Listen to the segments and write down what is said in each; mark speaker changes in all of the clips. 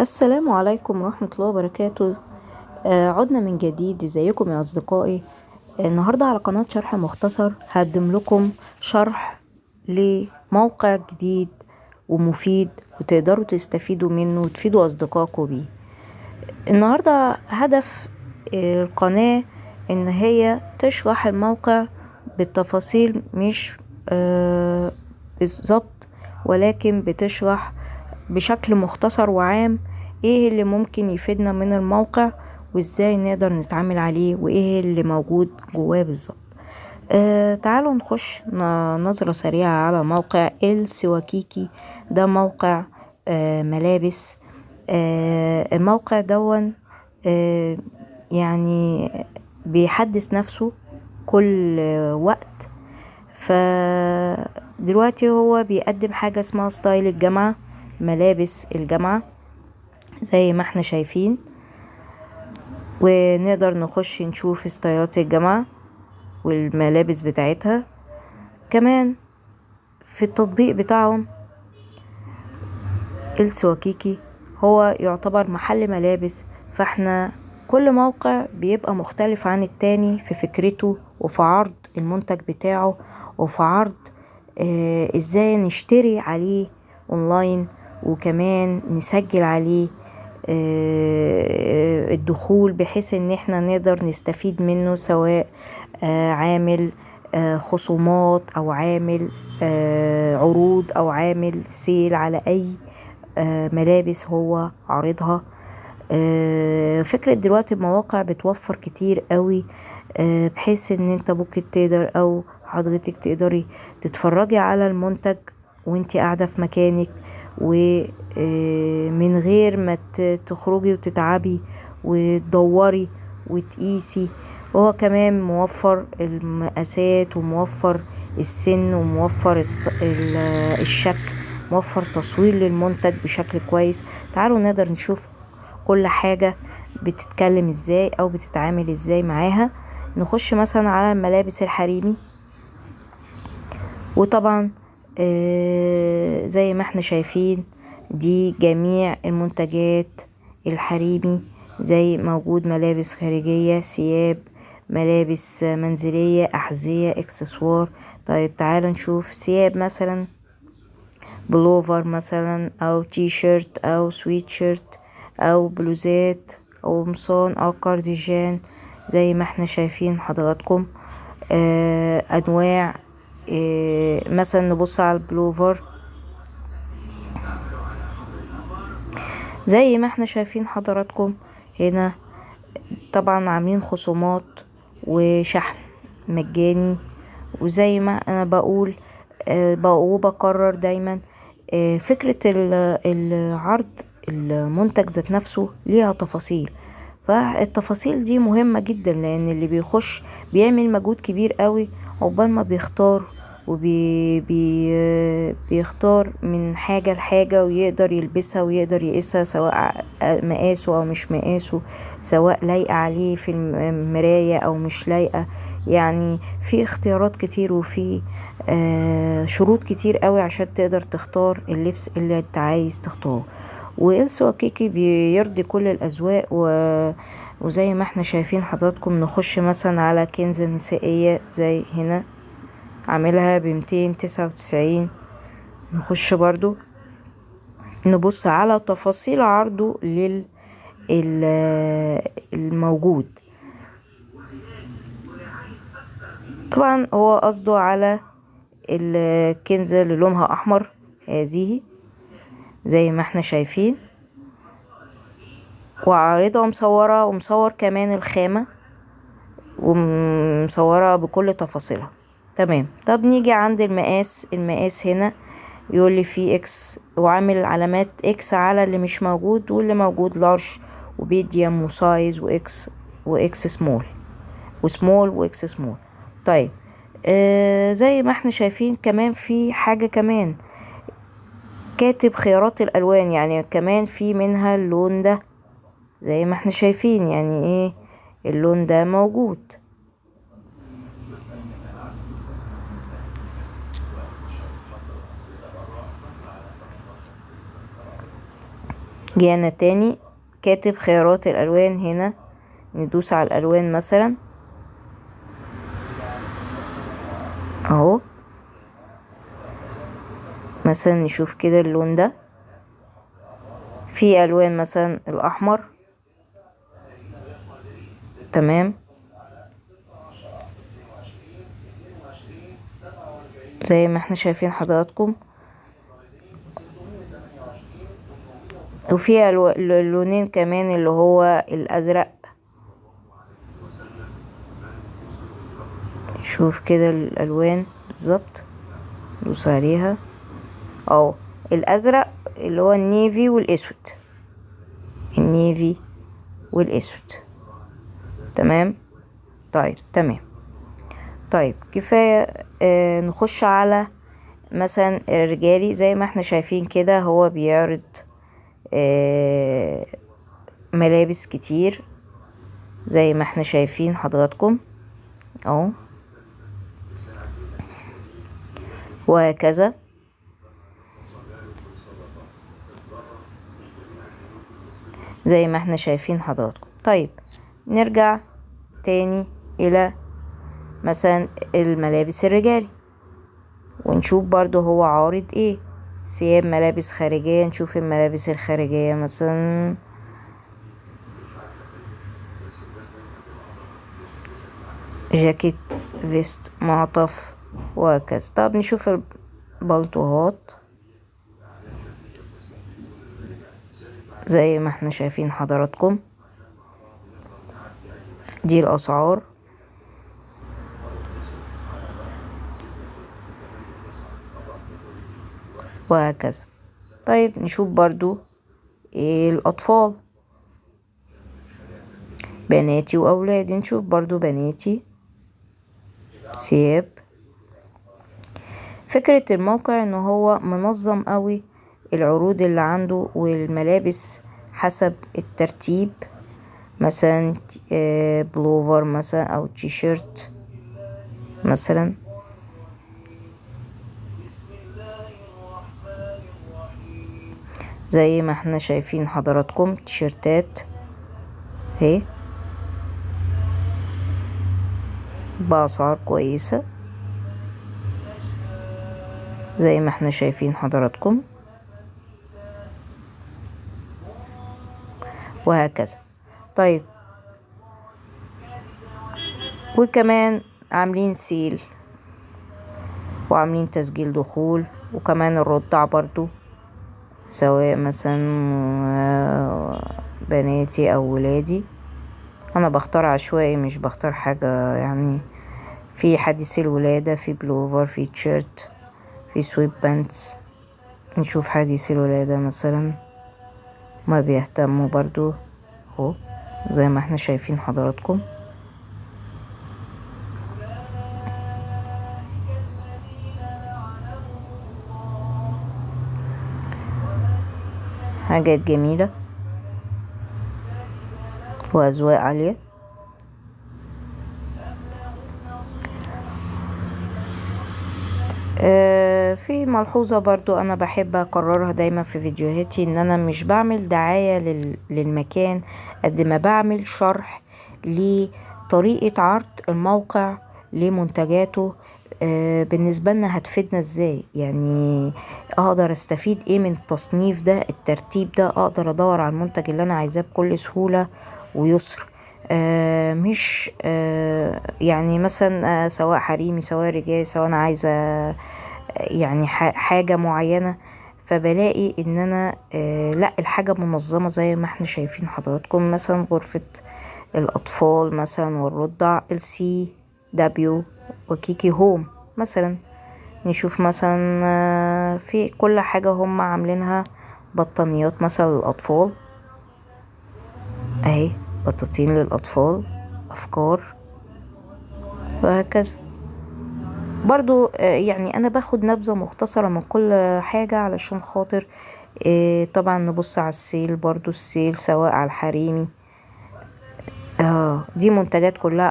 Speaker 1: السلام عليكم ورحمة الله وبركاته. عدنا من جديد. ازيكم يا أصدقائي؟ النهاردة على قناة شرح مختصر هقدم لكم شرح لموقع جديد ومفيد وتقدروا تستفيدوا منه وتفيدوا أصدقائكم بيه. النهاردة هدف القناة إن هي تشرح الموقع بالتفاصيل، مش بالظبط، ولكن بتشرح بشكل مختصر وعام ايه اللي ممكن يفيدنا من الموقع وازاي نقدر نتعامل عليه وايه اللي موجود جواه بالظبط. تعالوا نخش نظرة سريعة على موقع السواكيكي. ده موقع ملابس. الموقع دون يعني بيحدث نفسه كل وقت. فدلوقتي هو بيقدم حاجة اسمها ستايل الجامعة، ملابس الجامعة زي ما احنا شايفين، ونقدر نخش نشوف ستايلات الجامعة والملابس بتاعتها. كمان في التطبيق بتاعهم السواكيكي هو يعتبر محل ملابس، فاحنا كل موقع بيبقى مختلف عن التاني في فكرته وفي عرض المنتج بتاعه وفي عرض ازاي نشتري عليه اونلاين، وكمان نسجل عليه الدخول بحيث ان احنا نقدر نستفيد منه، سواء عامل خصومات او عامل عروض او عامل سيل على اي ملابس هو عارضها. فكرة دلوقتي المواقع بتوفر كتير قوي، بحيث ان انت ممكن تقدر او حضرتك تقدري تتفرجي على المنتج وانتي قاعدة في مكانك، ومن غير ما تخرجي وتتعبي وتدوري وتقيسي. وهو كمان موفر المقاسات وموفر السن وموفر الشكل، موفر تصوير للمنتج بشكل كويس. تعالوا نقدر نشوف كل حاجة بتتكلم ازاي او بتتعامل ازاي معاها. نخش مثلا على الملابس الحريمي، وطبعا زي ما احنا شايفين دي جميع المنتجات الحريمي، زي موجود ملابس خارجية، ثياب، ملابس منزلية، أحذية، اكسسوار. طيب تعالوا نشوف ثياب مثلا، بلوفر مثلا او تي شيرت او سويت شيرت او بلوزات او قمصان او كارديجان زي ما احنا شايفين حضراتكم. انواع، مثلا نبص على البلوفر زي ما احنا شايفين حضراتكم هنا. طبعا عاملين خصومات وشحن مجاني، وزي ما انا بقول وبكرر دايما، فكرة العرض المنتج ذات نفسه ليها تفاصيل، فالتفاصيل دي مهمة جدا، لان اللي بيخش بيعمل مجهود كبير قوي عقبال ما بيختار بيختار من حاجة لحاجة ويقدر يلبسها ويقدر يقيسها، سواء مقاسه او مش مقاسه، سواء لايقة عليه في المراية او مش لايقة. يعني في اختيارات كتير وفي شروط كتير قوي عشان تقدر تختار اللبس اللي انت عايز تختاره. والسواكيكي بيرضي كل الأذواق وزي ما احنا شايفين حضراتكم. نخش مثلا على كنزة نسائية زي هنا، عاملها ب299. نخش برضو نبص على تفاصيل عرضه الموجود. طبعا هو قصده على الكنزة اللي لونها أحمر، هذه زي ما احنا شايفين، وعارضة ومصورة ومصور كمان الخامة ومصورة بكل تفاصيلها. تمام. طب نيجي عند المقاس هنا يقول لي فيه اكس، وعامل علامات اكس على اللي مش موجود، واللي موجود لارج وميديوم وسايز واكس سمول وسمول واكس سمول. طيب زي ما احنا شايفين كمان في حاجة كمان كاتب خيارات الالوان، يعني كمان في منها اللون ده زي ما احنا شايفين، يعني ايه اللون ده موجود. جانا تاني كاتب خيارات الالوان. هنا ندوس على الالوان مثلا اهو، مثلا نشوف كده اللون ده. في الوان مثلا الاحمر، تمام، زي ما احنا شايفين حضراتكم. وفي اللونين كمان اللي هو الازرق. شوف كده الالوان بالظبط، دوس عليها اهو. الازرق اللي هو النيفي والاسود، النيفي والاسود، تمام. طيب تمام. طيب كفاية. نخش على مثلا الرجالي. زي ما احنا شايفين كده هو بيعرض ملابس كتير زي ما احنا شايفين حضراتكم اهو، وهكذا. زي ما احنا شايفين حضراتكم. طيب نرجع تاني الى مثلا الملابس الرجالي، ونشوف برضو هو عارض ايه. ثياب ملابس خارجية. نشوف الملابس الخارجية مثلا جاكيت، فيست، معطف، وهكذا. طب نشوف البلطوهات زي ما احنا شايفين حضراتكم. دي الاسعار وهكذا. طيب نشوف برضو ايه الاطفال، بناتي واولادي. نشوف برضو بناتي ثياب. فكرة الموقع ان هو منظم قوي العروض اللي عنده والملابس حسب الترتيب. مثلا بلوفر مثلا او تيشيرت مثلا، زي ما احنا شايفين حضراتكم تيشيرتات اهي بأسعار كويسة زي ما احنا شايفين حضراتكم، وهكذا. طيب وكمان عاملين سيل وعاملين تسجيل دخول، وكمان الرضع برضو سواء مثلا بناتي او ولادي. انا بختار عشوائي مش بختار حاجة يعني. في حديث الولادة، في بلوفر، في تيشيرت، في سويب بانتس. نشوف حديث الولادة مثلا، ما بيهتموا برضو اهو زي ما احنا شايفين حضراتكم. حاجات جميلة وأذواق عالية. في ملحوظة برضو أنا بحب أكررها دايما في فيديوهاتي، إن أنا مش بعمل دعاية للمكان قد ما بعمل شرح لطريقة عرض الموقع لمنتجاته. بالنسبة لنا هتفيدنا ازاي، يعني اقدر استفيد ايه من التصنيف ده، الترتيب ده، اقدر ادور على المنتج اللي انا عايزاه بكل سهولة ويسر. مش يعني مثلا سواء حريمي سواء رجالي، سواء انا عايزة يعني حاجة معينة، فبلاقي ان انا لا الحاجة منظمة زي ما احنا شايفين حضراتكم. مثلا غرفة الاطفال مثلا والرضع LC W وكيكي هوم مثلا. نشوف مثلا في كل حاجة هم عاملينها. بطانيات مثلا للأطفال اهي، بطاطين للأطفال، أفكار، وهكذا. برضو يعني أنا باخد نبذة مختصرة من كل حاجة علشان خاطر طبعا نبص على السيل. برضو السيل سواء على الحريمي دي منتجات كلها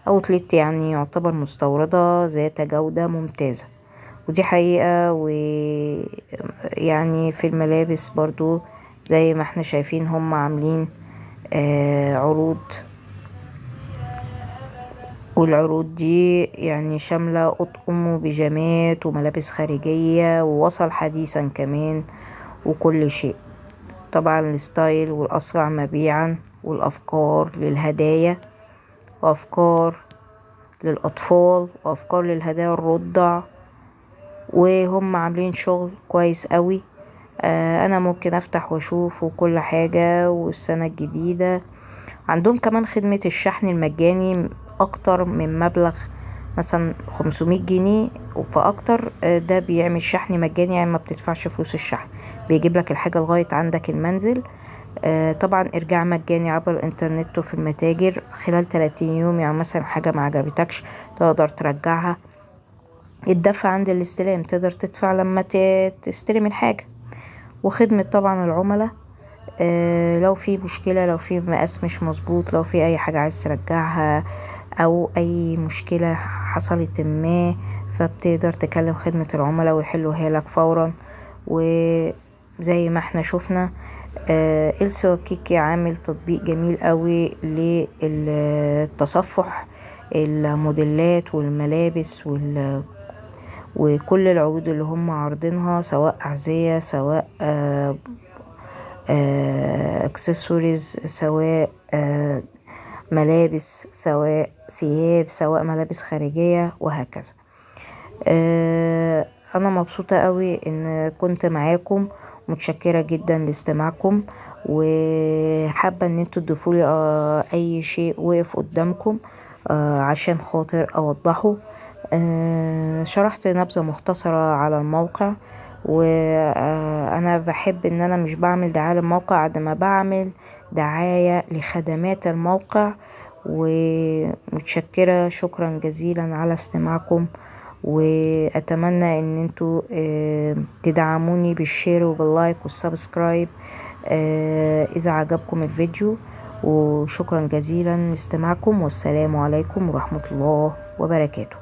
Speaker 1: اوتلت يعني يعتبر مستوردة ذات جودة ممتازة، ودي حقيقة. ويعني في الملابس برضو زي ما احنا شايفين هم عاملين عروض، والعروض دي يعني شاملة أطقم وبيجامات وملابس خارجية، ووصل حديثا كمان وكل شيء. طبعا الستايل والأسرع مبيعا، والأفكار للهدايا، وأفكار للأطفال، وأفكار للهدايا الرضع، وهم عاملين شغل كويس قوي. أنا ممكن أفتح وأشوف وكل حاجة. والسنة الجديدة عندهم كمان خدمة الشحن المجاني أكتر من مبلغ، مثلا 500 جنيه فأكتر، ده بيعمل شحن مجاني، يعني ما بتدفعش فلوس الشحن، بيجيب لك الحاجة لغاية عندك المنزل. طبعا ارجاع مجاني عبر الانترنت وفي المتاجر خلال 30 يوم، يعني مثلا حاجة ما عجبتكش تقدر ترجعها. الدفع عند الاستلام، تقدر تدفع لما تستلم الحاجة. وخدمة طبعا العملاء، لو في مشكلة، لو في مقاس مش مظبوط، لو في اي حاجة عايز ترجعها او اي مشكلة حصلت ما، فبتقدر تكلم خدمة العملاء ويحلوها لك فورا. وزي ما احنا شفنا إلسا وكيكي عامل تطبيق جميل قوي للتصفح الموديلات والملابس وكل العروض اللي هم عارضينها، سواء أحذية، سواء اكسسوارز، سواء ملابس، سواء ثياب، سواء ملابس خارجية، وهكذا. انا مبسوطة قوي ان كنت معاكم، متشكرة جدا لاستماعكم، وحابة ان انتوا تضيفولي اي شيء وقف قدامكم عشان خاطر اوضحه. شرحت نبذة مختصرة على الموقع، وانا بحب ان انا مش بعمل دعاية للموقع قد ما بعمل دعاية لخدمات الموقع. ومتشكرة، شكرا جزيلا على استماعكم، واتمنى ان انتوا تدعموني بالشير وباللايك والسبسكرايب اذا عجبكم الفيديو. وشكرا جزيلا لاستماعكم، والسلام عليكم ورحمة الله وبركاته.